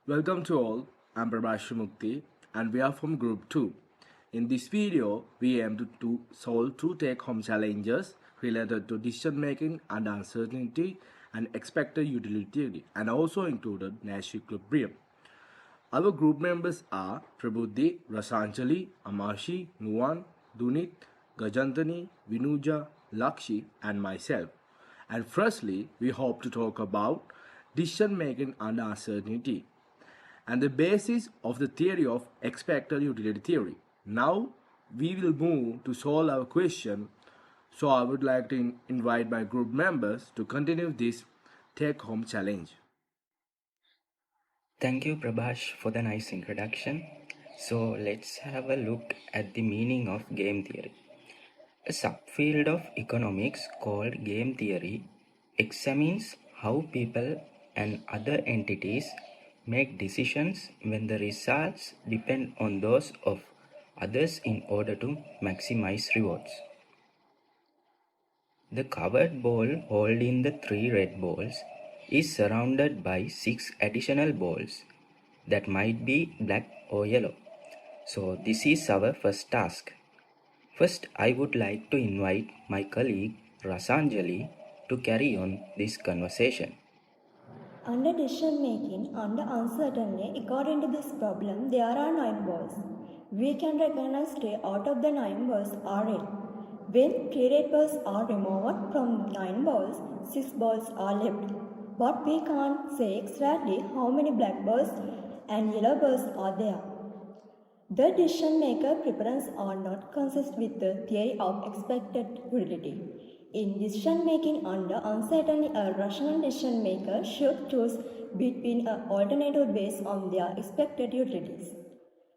Welcome to all, I'm Prabhash Mukti and we are from Group 2. In this video, we aim to solve two take-home challenges related to decision making and uncertainty and expected utility and also included Nash equilibrium. Our group members are Prabhuti, Rasanjali, Amashi, Nuwan, Dunit, Gajantani, Vinuja, Lakshi and myself. And firstly, we hope to talk about decision making under uncertainty and the basis of the theory of expected utility theory. Now we will move to solve our question. So I would like to invite my group members to continue this take-home challenge. Thank you, Prabhash, for the nice introduction. So let's have a look at the meaning of game theory. A subfield of economics called game theory examines how people and other entities make decisions when the results depend on those of others in order to maximize rewards. The covered ball holding the 3 red balls is surrounded by 6 additional balls that might be black or yellow. So this is our first task. First, I would like to invite my colleague Rasanjali to carry on this conversation. Under decision making, under uncertainty, according to this problem, there are 9 balls. We can recognize 3 out of the 9 balls are red. When 3 red balls are removed from 9 balls, 6 balls are left. But we can't say exactly how many black balls and yellow balls are there. The decision maker preferences are not consistent with the theory of expected utility. In decision making under uncertainty, a rational decision maker should choose between an alternative based on their expected utilities.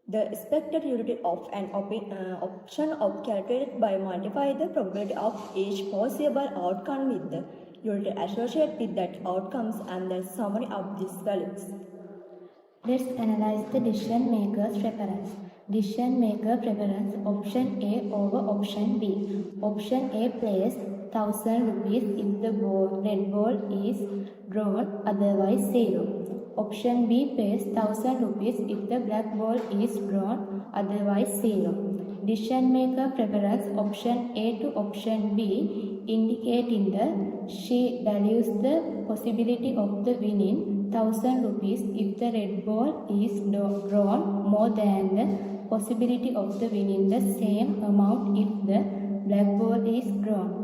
The expected utility of an option of calculated by multiply the probability of each possible outcome with the utility associated with that outcomes and the summary of these values. Let's analyze the decision maker's preference. Decision maker preference option A over option B. Option A plays 1000 rupees if the red ball is drawn, otherwise 0. Option B pays 1000 rupees if the black ball is drawn, otherwise 0. Decision maker preference option A to option B indicating that she values the possibility of the winning 1000 rupees if the red ball is drawn more than the possibility of the winning the same amount if the black ball is drawn.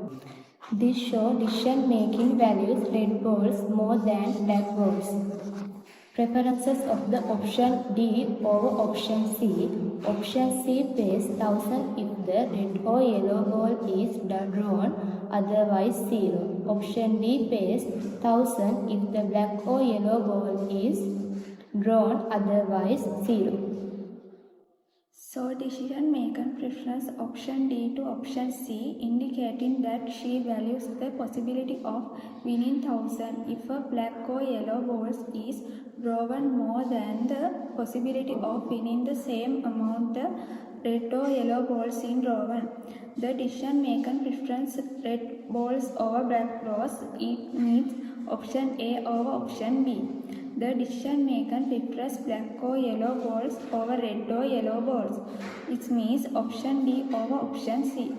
This shows decision making values red balls more than black balls. Preferences of the option D over option C. Option C pays 1000 if the red or yellow ball is drawn, otherwise 0. Option D pays 1000 if the black or yellow ball is drawn, otherwise 0. So decision maker prefers option D to option C, indicating that she values the possibility of winning 1000 if a black or yellow ball is drawn more than the possibility of winning the same amount the red or yellow balls in drawn. The decision maker prefers red balls over black balls. It means option A over option B. The decision maker prefers black or yellow balls over red or yellow balls. It means option D over option C.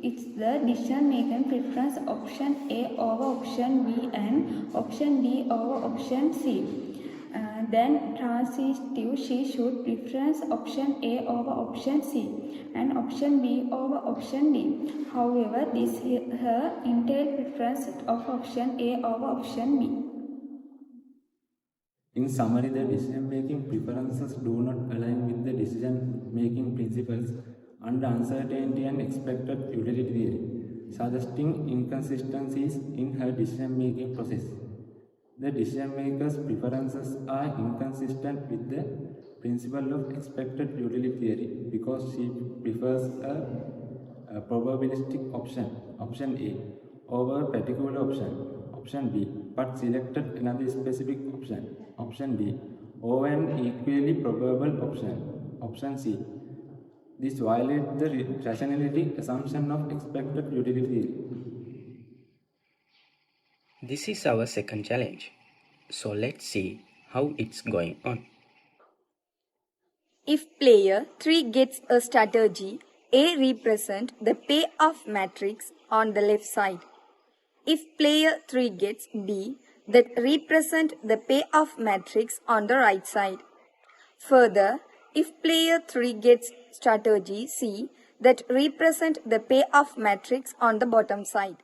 It's the decision maker prefers option A over option B and option D over option C. Then transitive, she should prefer option A over option C and option B over option D. However, this is her entire preference of option A over option B. In summary, the decision-making preferences do not align with the decision-making principles under uncertainty and expected utility theory, suggesting inconsistencies in her decision-making process. The decision-maker's preferences are inconsistent with the principle of expected utility theory because she prefers a probabilistic option A, over a particular option B, but selected another specific option D, over an equally probable option C. This violates the rationality assumption of expected utility theory. This is our second challenge. So let's see how it's going on. If player 3 gets a strategy, A represents the payoff matrix on the left side. If player 3 gets B, that represents the payoff matrix on the right side. Further, if player 3 gets strategy C, that represents the payoff matrix on the bottom side.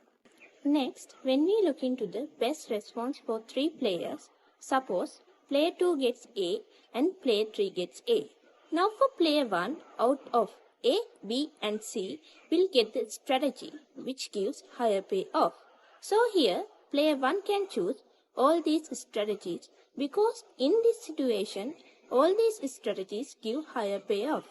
Next, when we look into the best response for 3 players, suppose player 2 gets A and player 3 gets A. Now for player 1, out of A, B and C will get the strategy which gives higher payoff. So here, player 1 can choose all these strategies because in this situation, all these strategies give higher payoff.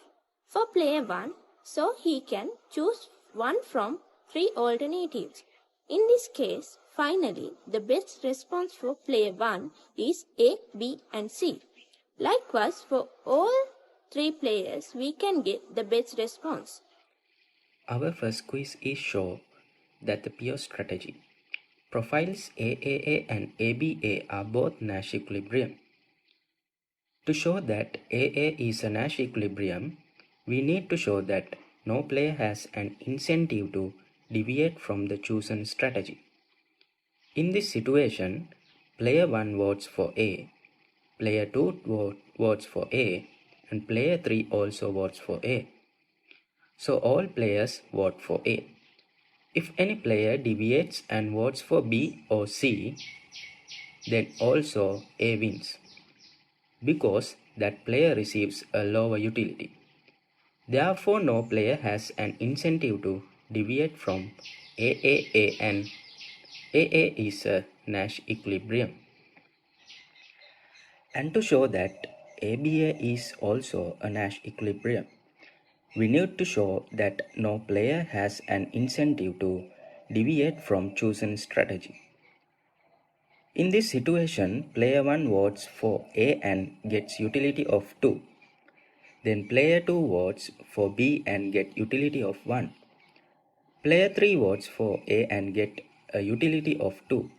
For player 1, so he can choose one from 3 alternatives. In this case, finally, the best response for player 1 is A, B and C. Likewise, for all 3 players, we can get the best response. Our first quiz is show that the pure strategy. Profiles AAA and ABA are both Nash equilibrium. To show that AA is a Nash equilibrium, we need to show that no player has an incentive to deviate from the chosen strategy. In this situation, player 1 votes for A, player 2 votes for A, and player 3 also votes for A. So all players vote for A. If any player deviates and votes for B or C, then also A wins, because that player receives a lower utility. Therefore, no player has an incentive to deviate from AAA, and AA is a Nash equilibrium. And to show that ABA is also a Nash equilibrium, we need to show that no player has an incentive to deviate from chosen strategy. In this situation, player 1 votes for A and gets utility of 2. Then player 2 votes for B and get utility of 1. Player 3 votes for A and get a utility of 2.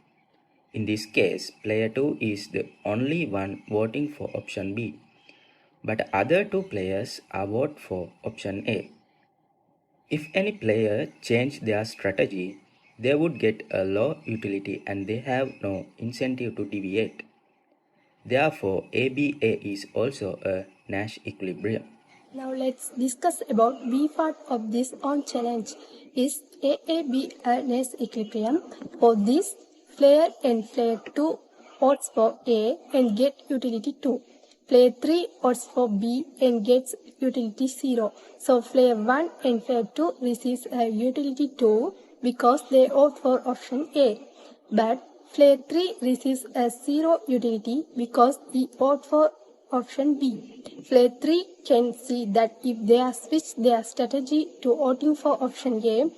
In this case, player 2 is the only one voting for option B, but other 2 players are vote for option A. If any player change their strategy, they would get a low utility and they have no incentive to deviate. Therefore, ABA is also a Nash equilibrium. Now let's discuss about B part of this on challenge. Is AAB a Nash equilibrium? For this, player and player 2 votes for A and get utility 2. Player 3 votes for B and gets utility 0. So player 1 and player 2 receives a utility 2 because they vote for option A. But player 3 receives a 0 utility because he votes for option B. Player 3 can see that if they switch their strategy to voting for option A,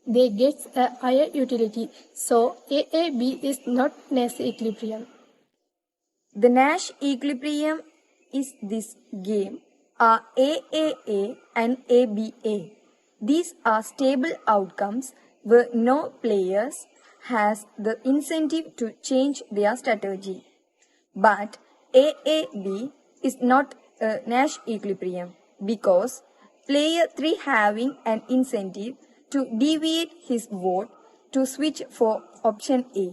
they get a higher utility. So AAB is not Nash equilibrium. The Nash equilibrium is this game are AAA and ABA. These are stable outcomes where no players has the incentive to change their strategy. But AAB is not a Nash equilibrium because player 3 having an incentive to deviate his vote to switch for option A.